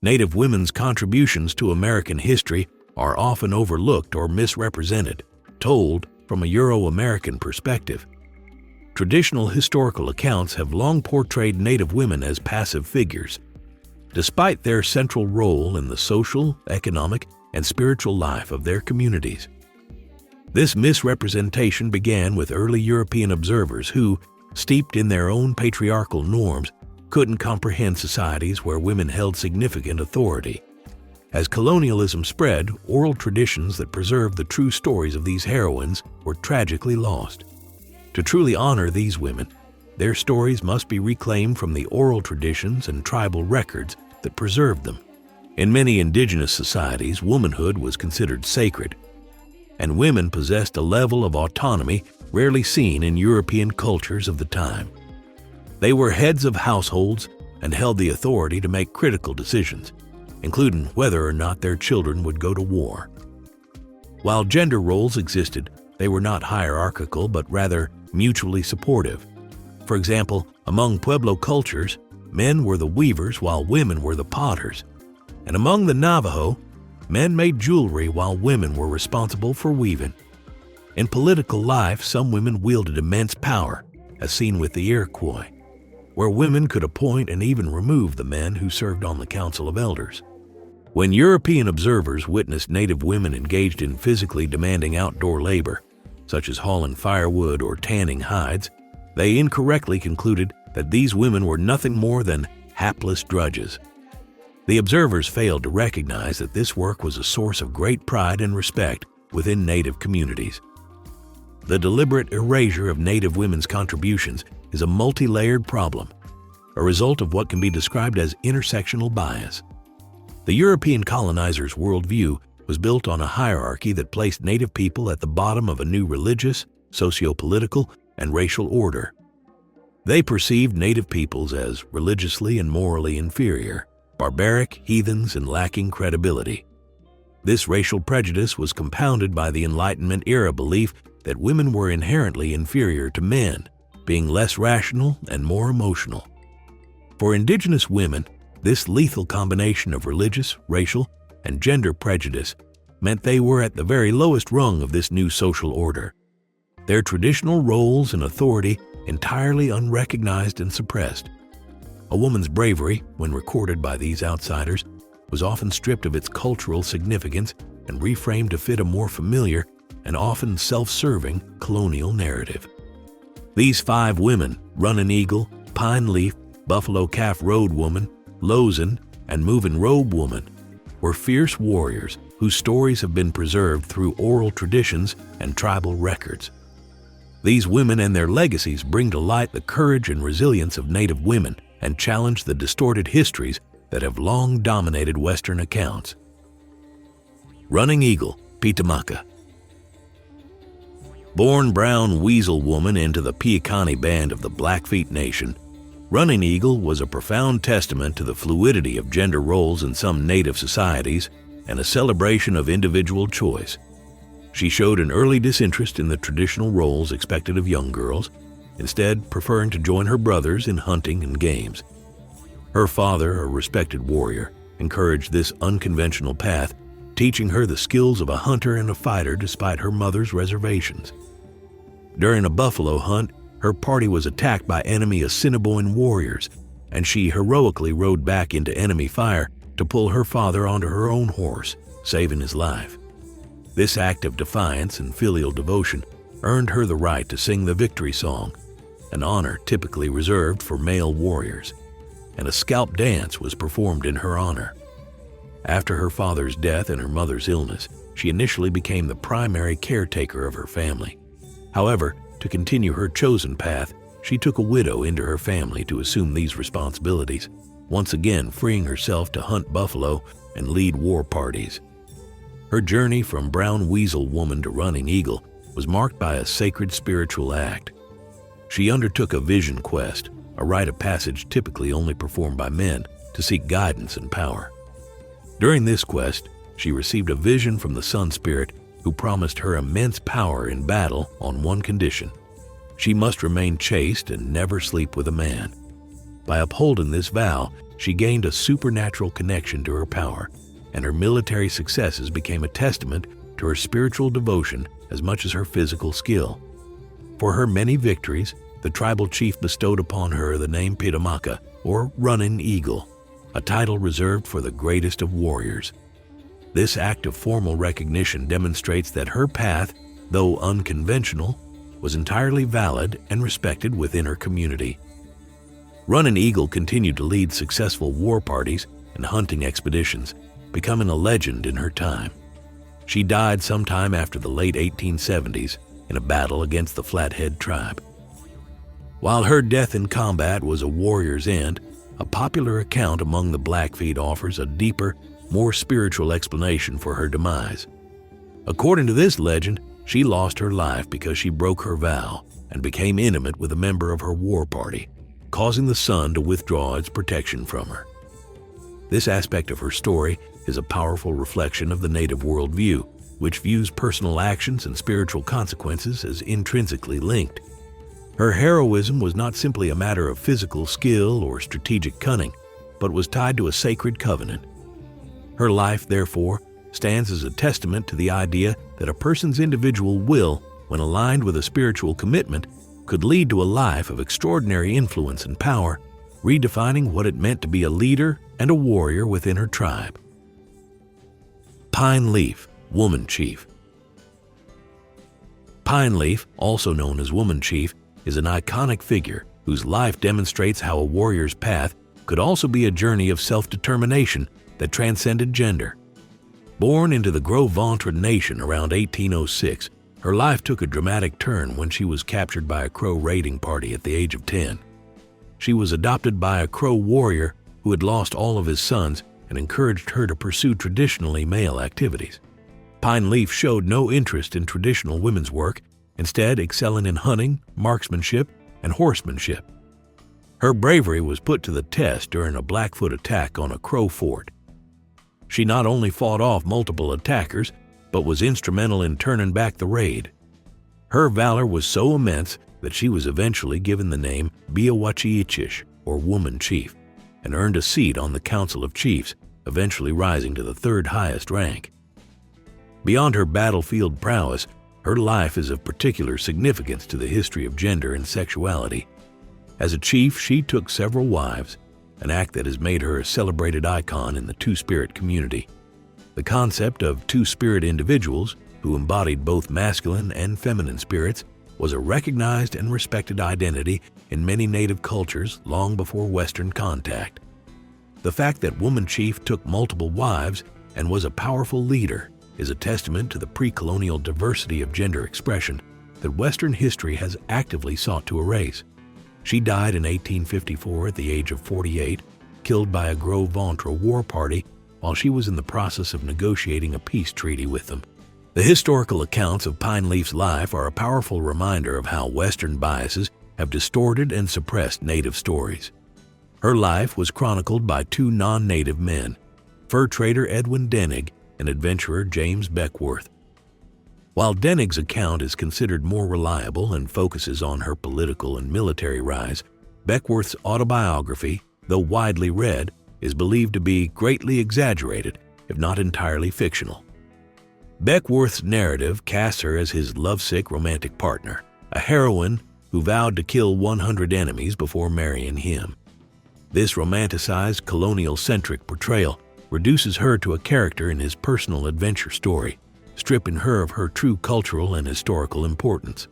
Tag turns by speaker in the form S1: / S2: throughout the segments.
S1: Native women's contributions to American history are often overlooked or misrepresented, told from a Euro-American perspective. Traditional historical accounts have long portrayed Native women as passive figures, despite their central role in the social, economic, and spiritual life of their communities. This misrepresentation began with early European observers who, steeped in their own patriarchal norms, couldn't comprehend societies where women held significant authority. As colonialism spread, oral traditions that preserved the true stories of these heroines were tragically lost. To truly honor these women, their stories must be reclaimed from the oral traditions and tribal records that preserved them. In many indigenous societies, womanhood was considered sacred, and women possessed a level of autonomy rarely seen in European cultures of the time. They were heads of households and held the authority to make critical decisions, including whether or not their children would go to war. While gender roles existed, they were not hierarchical but rather mutually supportive. For example, among Pueblo cultures, men were the weavers while women were the potters. And among the Navajo, men made jewelry while women were responsible for weaving. In political life, some women wielded immense power, as seen with the Iroquois, where women could appoint and even remove the men who served on the Council of Elders. When European observers witnessed Native women engaged in physically demanding outdoor labor, such as hauling firewood or tanning hides, they incorrectly concluded that these women were nothing more than hapless drudges. The observers failed to recognize that this work was a source of great pride and respect within Native communities. The deliberate erasure of Native women's contributions is a multi-layered problem, a result of what can be described as intersectional bias. The European colonizers' worldview was built on a hierarchy that placed Native people at the bottom of a new religious, socio-political, and racial order. They perceived Native peoples as religiously and morally inferior, barbaric, heathens, and lacking credibility. This racial prejudice was compounded by the Enlightenment era belief that women were inherently inferior to men, being less rational and more emotional. For indigenous women, this lethal combination of religious, racial, and gender prejudice meant they were at the very lowest rung of this new social order, their traditional roles and authority entirely unrecognized and suppressed. A woman's bravery, when recorded by these outsiders, was often stripped of its cultural significance and reframed to fit a more familiar and often self-serving colonial narrative. These 5 women, Running Eagle, Pine Leaf, Buffalo Calf Road Woman, Lozen, and Moving Robe Woman, were fierce warriors whose stories have been preserved through oral traditions and tribal records. These women and their legacies bring to light the courage and resilience of Native women and challenge the distorted histories that have long dominated Western accounts. Running Eagle, Pitamaka. Born brown weasel woman into the Piakani band of the Blackfeet Nation, Running Eagle was a profound testament to the fluidity of gender roles in some Native societies and a celebration of individual choice. She showed an early disinterest in the traditional roles expected of young girls, instead preferring to join her brothers in hunting and games. Her father, a respected warrior, encouraged this unconventional path, teaching her the skills of a hunter and a fighter despite her mother's reservations. During a buffalo hunt, her party was attacked by enemy Assiniboine warriors, and she heroically rode back into enemy fire to pull her father onto her own horse, saving his life. This act of defiance and filial devotion earned her the right to sing the victory song, an honor typically reserved for male warriors, and a scalp dance was performed in her honor. After her father's death and her mother's illness, she initially became the primary caretaker of her family. However, to continue her chosen path, she took a widow into her family to assume these responsibilities, once again freeing herself to hunt buffalo and lead war parties. Her journey from brown weasel woman to Running Eagle was marked by a sacred spiritual act. She undertook a vision quest, a rite of passage typically only performed by men, to seek guidance and power. During this quest, she received a vision from the Sun Spirit, who promised her immense power in battle on one condition: she must remain chaste and never sleep with a man. By upholding this vow, she gained a supernatural connection to her power, and her military successes became a testament to her spiritual devotion as much as her physical skill. For her many victories, the tribal chief bestowed upon her the name Pitamaka, or Running Eagle, a title reserved for the greatest of warriors. This act of formal recognition demonstrates that her path, though unconventional, was entirely valid and respected within her community. Running Eagle continued to lead successful war parties and hunting expeditions, becoming a legend in her time. She died sometime after the late 1870s in a battle against the Flathead tribe. While her death in combat was a warrior's end, a popular account among the Blackfeet offers a deeper, more spiritual explanation for her demise. According to this legend, she lost her life because she broke her vow and became intimate with a member of her war party, causing the sun to withdraw its protection from her. This aspect of her story is a powerful reflection of the Native worldview, which views personal actions and spiritual consequences as intrinsically linked. Her heroism was not simply a matter of physical skill or strategic cunning, but was tied to a sacred covenant. Her life, therefore, stands as a testament to the idea that a person's individual will, when aligned with a spiritual commitment, could lead to a life of extraordinary influence and power, redefining what it meant to be a leader and a warrior within her tribe. Pine Leaf, Woman Chief. Pine Leaf, also known as Woman Chief, is an iconic figure whose life demonstrates how a warrior's path could also be a journey of self-determination that transcended gender. Born into the Gros Ventre Nation around 1806, her life took a dramatic turn when she was captured by a Crow raiding party at the age of 10. She was adopted by a Crow warrior who had lost all of his sons and encouraged her to pursue traditionally male activities. Pine Leaf showed no interest in traditional women's work, instead excelling in hunting, marksmanship, and horsemanship. Her bravery was put to the test during a Blackfoot attack on a Crow fort. She not only fought off multiple attackers, but was instrumental in turning back the raid. Her valor was so immense that she was eventually given the name Biawachiichish, or Woman Chief, and earned a seat on the Council of Chiefs, eventually rising to the third highest rank. Beyond her battlefield prowess, her life is of particular significance to the history of gender and sexuality. As a chief, she took several wives, an act that has made her a celebrated icon in the Two-Spirit community. The concept of two-spirit individuals, who embodied both masculine and feminine spirits, was a recognized and respected identity in many Native cultures long before Western contact. The fact that Woman Chief took multiple wives and was a powerful leader is a testament to the pre-colonial diversity of gender expression that Western history has actively sought to erase. She died in 1854 at the age of 48, killed by a Gros Ventre war party while she was in the process of negotiating a peace treaty with them. The historical accounts of Pine Leaf's life are a powerful reminder of how Western biases have distorted and suppressed Native stories. Her life was chronicled by two non-Native men, fur trader Edwin Denig and adventurer James Beckwourth. While Denig's account is considered more reliable and focuses on her political and military rise, Beckwourth's autobiography, though widely read, is believed to be greatly exaggerated, if not entirely fictional. Beckwourth's narrative casts her as his lovesick romantic partner, a heroine who vowed to kill 100 enemies before marrying him. This romanticized, colonial-centric portrayal reduces her to a character in his personal adventure story, stripping her of her true cultural and historical importance.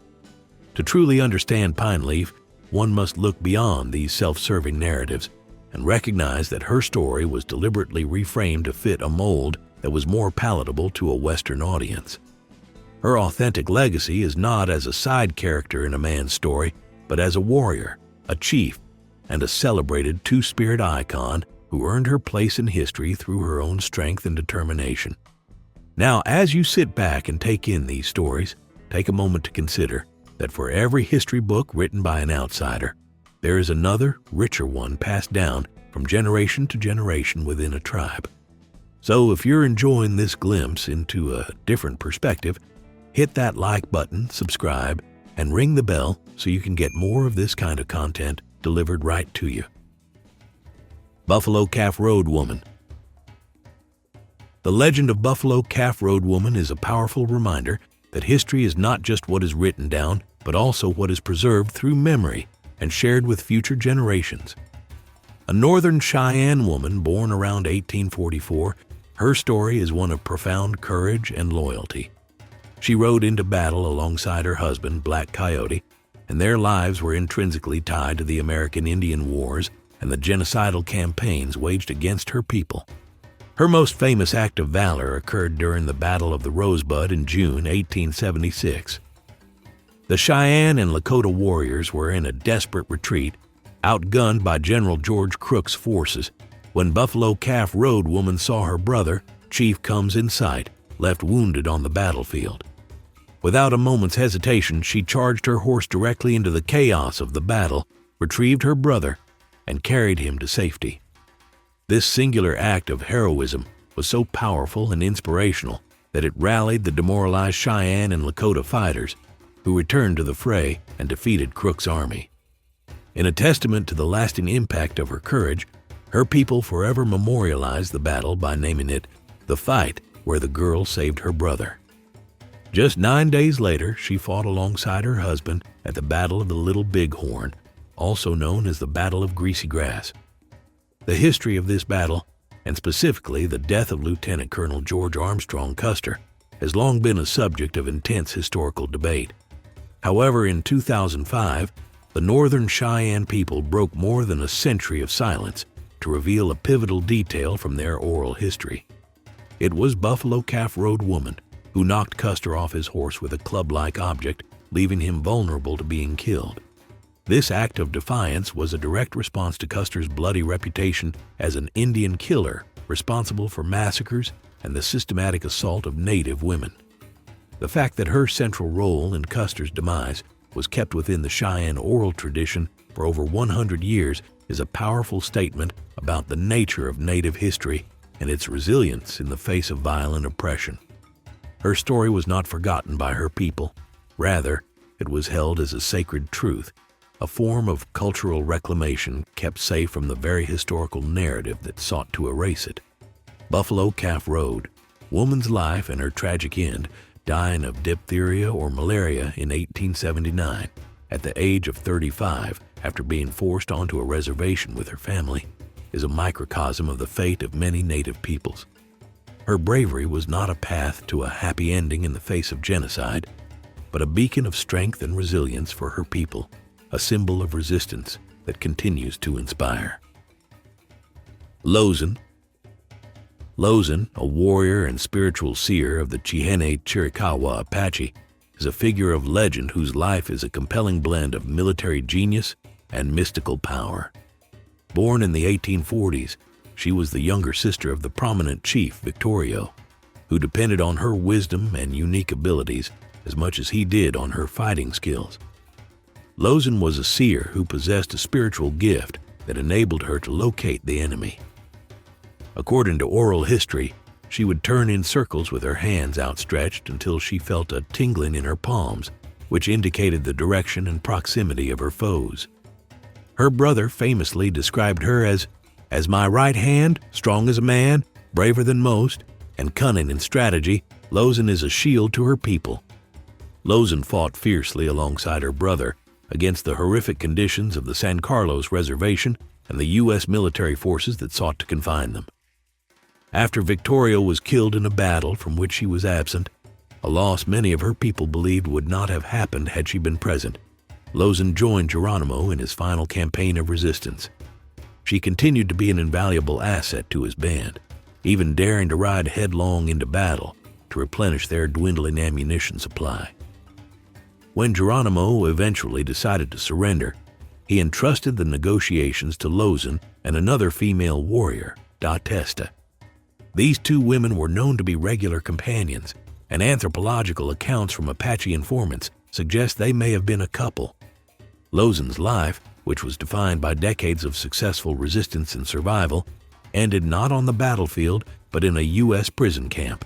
S1: To truly understand Pine Leaf, one must look beyond these self-serving narratives and recognize that her story was deliberately reframed to fit a mold that was more palatable to a Western audience. Her authentic legacy is not as a side character in a man's story, but as a warrior, a chief, and a celebrated two-spirit icon who earned her place in history through her own strength and determination. Now, as you sit back and take in these stories, take a moment to consider that for every history book written by an outsider, there is another, richer one passed down from generation to generation within a tribe. So if you're enjoying this glimpse into a different perspective, hit that like button, subscribe, and ring the bell so you can get more of this kind of content delivered right to you. Buffalo Calf Road Woman. The legend of Buffalo Calf Road Woman is a powerful reminder that history is not just what is written down, but also what is preserved through memory and shared with future generations. A northern Cheyenne woman born around 1844, her story is one of profound courage and loyalty. She rode into battle alongside her husband, Black Coyote, and their lives were intrinsically tied to the American Indian Wars and the genocidal campaigns waged against her people. Her most famous act of valor occurred during the Battle of the Rosebud in June 1876. The Cheyenne and Lakota warriors were in a desperate retreat, outgunned by General George Crook's forces, when Buffalo Calf Road Woman saw her brother, Chief Comes in sight, left wounded on the battlefield. Without a moment's hesitation, she charged her horse directly into the chaos of the battle, retrieved her brother, and carried him to safety. This singular act of heroism was so powerful and inspirational that it rallied the demoralized Cheyenne and Lakota fighters, who returned to the fray and defeated Crook's army. In a testament to the lasting impact of her courage, her people forever memorialized the battle by naming it the fight where the girl saved her brother. Just 9 days later, she fought alongside her husband at the Battle of the Little Bighorn, also known as the Battle of Greasy Grass. The history of this battle, and specifically the death of Lieutenant Colonel George Armstrong Custer, has long been a subject of intense historical debate. However, in 2005, the Northern Cheyenne people broke more than a century of silence to reveal a pivotal detail from their oral history. It was Buffalo Calf Road Woman who knocked Custer off his horse with a club-like object, leaving him vulnerable to being killed. This act of defiance was a direct response to Custer's bloody reputation as an Indian killer responsible for massacres and the systematic assault of Native women. The fact that her central role in Custer's demise was kept within the Cheyenne oral tradition for over 100 years is a powerful statement about the nature of Native history and its resilience in the face of violent oppression. Her story was not forgotten by her people. Rather, it was held as a sacred truth, a form of cultural reclamation kept safe from the very historical narrative that sought to erase it. Buffalo Calf Road, woman's life and her tragic end, dying of diphtheria or malaria in 1879 at the age of 35 after being forced onto a reservation with her family, is a microcosm of the fate of many Native peoples. Her bravery was not a path to a happy ending in the face of genocide, but a beacon of strength and resilience for her people, a symbol of resistance that continues to inspire. Lozen. Lozen, a warrior and spiritual seer of the Chiricahua Apache, is a figure of legend whose life is a compelling blend of military genius and mystical power. Born in the 1840s, she was the younger sister of the prominent chief Victorio, who depended on her wisdom and unique abilities as much as he did on her fighting skills. Lozen was a seer who possessed a spiritual gift that enabled her to locate the enemy. According to oral history, she would turn in circles with her hands outstretched until she felt a tingling in her palms, which indicated the direction and proximity of her foes. Her brother famously described her as my right hand, strong as a man, braver than most, and cunning in strategy, Lozen is a shield to her people. Lozen fought fiercely alongside her brother against the horrific conditions of the San Carlos Reservation and the U.S. military forces that sought to confine them. After Victoria was killed in a battle from which she was absent, a loss many of her people believed would not have happened had she been present, Lozen joined Geronimo in his final campaign of resistance. She continued to be an invaluable asset to his band, even daring to ride headlong into battle to replenish their dwindling ammunition supply. When Geronimo eventually decided to surrender, he entrusted the negotiations to Lozen and another female warrior, Testa. These two women were known to be regular companions, and anthropological accounts from Apache informants suggest they may have been a couple. Lozen's life, which was defined by decades of successful resistance and survival, ended not on the battlefield but in a U.S. prison camp.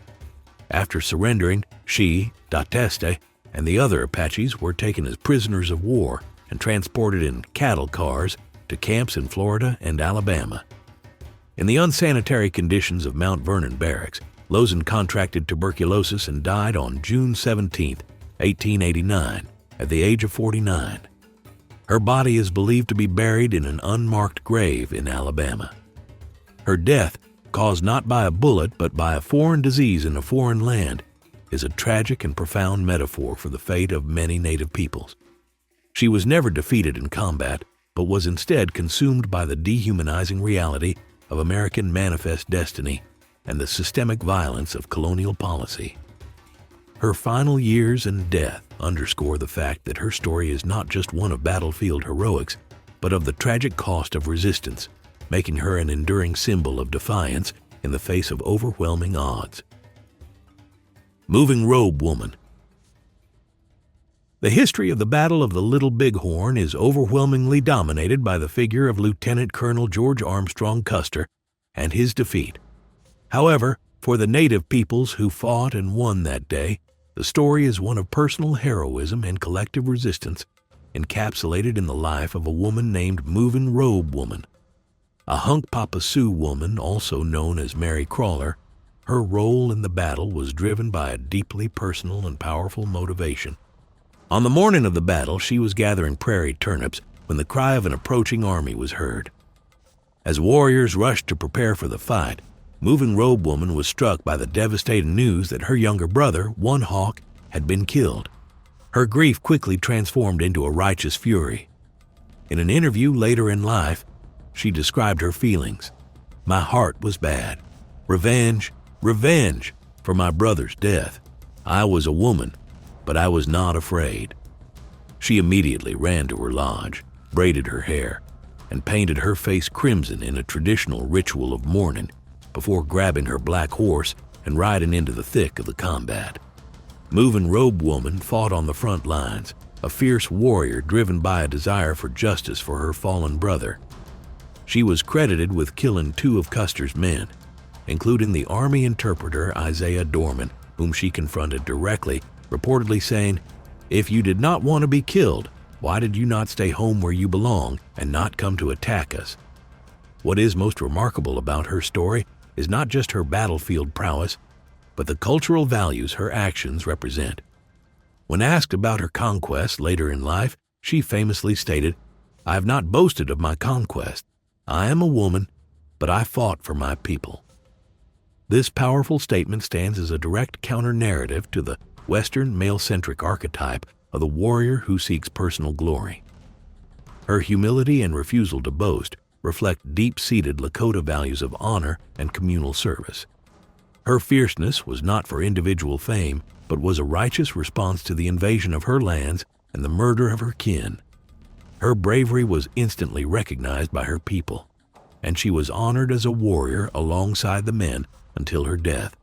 S1: After surrendering, she, Testa, and the other Apaches were taken as prisoners of war and transported in cattle cars to camps in Florida and Alabama. In the unsanitary conditions of Mount Vernon Barracks, Lozen contracted tuberculosis and died on June 17, 1889, at the age of 49. Her body is believed to be buried in an unmarked grave in Alabama. Her death, caused not by a bullet but by a foreign disease in a foreign land, is a tragic and profound metaphor for the fate of many native peoples. She was never defeated in combat, but was instead consumed by the dehumanizing reality of American manifest destiny and the systemic violence of colonial policy. Her final years and death underscore the fact that her story is not just one of battlefield heroics, but of the tragic cost of resistance, making her an enduring symbol of defiance in the face of overwhelming odds. Moving Robe Woman. The history of the Battle of the Little Bighorn is overwhelmingly dominated by the figure of Lieutenant Colonel George Armstrong Custer and his defeat. However, for the native peoples who fought and won that day, the story is one of personal heroism and collective resistance, encapsulated in the life of a woman named Moving Robe Woman. A Hunkpapa Sioux woman, also known as Mary Crawler, her role in the battle was driven by a deeply personal and powerful motivation. On the morning of the battle, she was gathering prairie turnips when the cry of an approaching army was heard. As warriors rushed to prepare for the fight, Moving Robe Woman was struck by the devastating news that her younger brother, One Hawk, had been killed. Her grief quickly transformed into a righteous fury. In an interview later in life, she described her feelings. "My heart was bad. Revenge, revenge for my brother's death. I was a woman, but I was not afraid." She immediately ran to her lodge, braided her hair, and painted her face crimson in a traditional ritual of mourning before grabbing her black horse and riding into the thick of the combat. Moving Robe Woman fought on the front lines, a fierce warrior driven by a desire for justice for her fallen brother. She was credited with killing 2 of Custer's men, including the Army interpreter Isaiah Dorman, whom she confronted directly, reportedly saying, "If you did not want to be killed, why did you not stay home where you belong and not come to attack us?" What is most remarkable about her story is not just her battlefield prowess, but the cultural values her actions represent. When asked about her conquest later in life, she famously stated, "I have not boasted of my conquest. I am a woman, but I fought for my people." This powerful statement stands as a direct counter-narrative to the Western male-centric archetype of the warrior who seeks personal glory. Her humility and refusal to boast reflect deep-seated Lakota values of honor and communal service. Her fierceness was not for individual fame, but was a righteous response to the invasion of her lands and the murder of her kin. Her bravery was instantly recognized by her people, and she was honored as a warrior alongside the men until her death.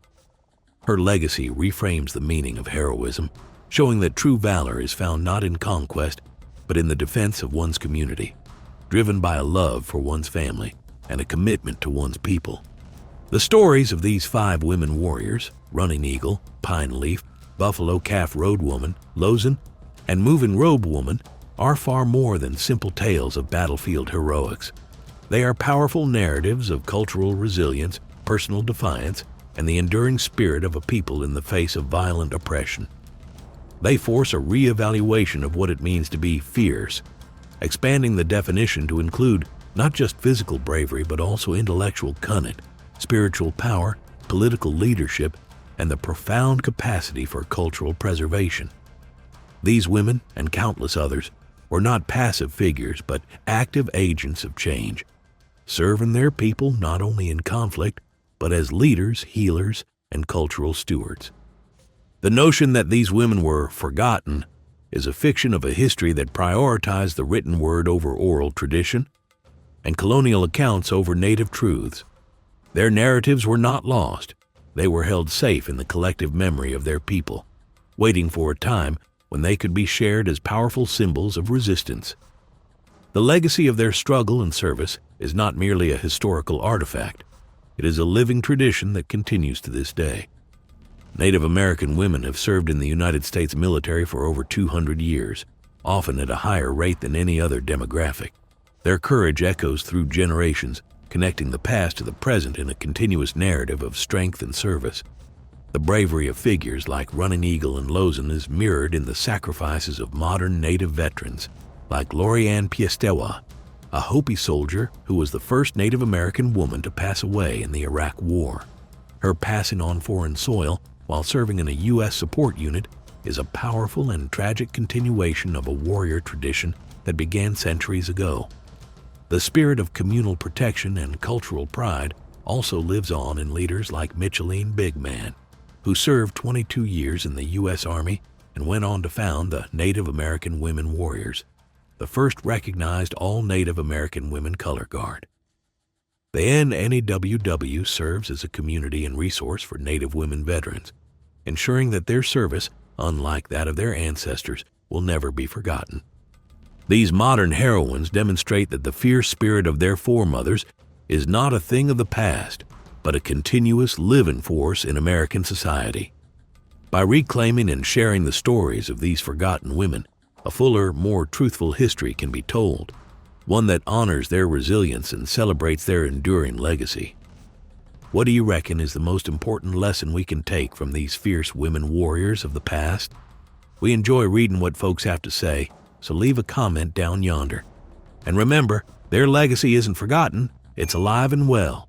S1: Her legacy reframes the meaning of heroism, showing that true valor is found not in conquest, but in the defense of one's community, driven by a love for one's family and a commitment to one's people. The stories of these 5 women warriors, Running Eagle, Pine Leaf, Buffalo Calf Road Woman, Lozen, and Moving Robe Woman, are far more than simple tales of battlefield heroics. They are powerful narratives of cultural resilience, personal defiance, and the enduring spirit of a people in the face of violent oppression. They force a re-evaluation of what it means to be fierce, expanding the definition to include not just physical bravery but also intellectual cunning, spiritual power, political leadership, and the profound capacity for cultural preservation. These women, and countless others, were not passive figures but active agents of change, serving their people not only in conflict but as leaders, healers, and cultural stewards. The notion that these women were forgotten is a fiction of a history that prioritized the written word over oral tradition and colonial accounts over native truths. Their narratives were not lost. They were held safe in the collective memory of their people, waiting for a time when they could be shared as powerful symbols of resistance. The legacy of their struggle and service is not merely a historical artifact. It is a living tradition that continues to this day. Native American women have served in the United States military for over 200 years, often at a higher rate than any other demographic. Their courage echoes through generations, connecting the past to the present in a continuous narrative of strength and service. The bravery of figures like Running Eagle and Lozen is mirrored in the sacrifices of modern Native veterans like Lorianne Piestewa, a Hopi soldier who was the first Native American woman to pass away in the Iraq War. Her passing on foreign soil while serving in a U.S. support unit is a powerful and tragic continuation of a warrior tradition that began centuries ago. The spirit of communal protection and cultural pride also lives on in leaders like Micheline Big Man, who served 22 years in the U.S. Army and went on to found the Native American Women Warriors, the first recognized all-Native American women color guard. The NNAWW serves as a community and resource for Native women veterans, ensuring that their service, unlike that of their ancestors, will never be forgotten. These modern heroines demonstrate that the fierce spirit of their foremothers is not a thing of the past, but a continuous living force in American society. By reclaiming and sharing the stories of these forgotten women, a fuller, more truthful history can be told, one that honors their resilience and celebrates their enduring legacy. What do you reckon is the most important lesson we can take from these fierce women warriors of the past? We enjoy reading what folks have to say, so leave a comment down yonder. And remember, their legacy isn't forgotten, it's alive and well.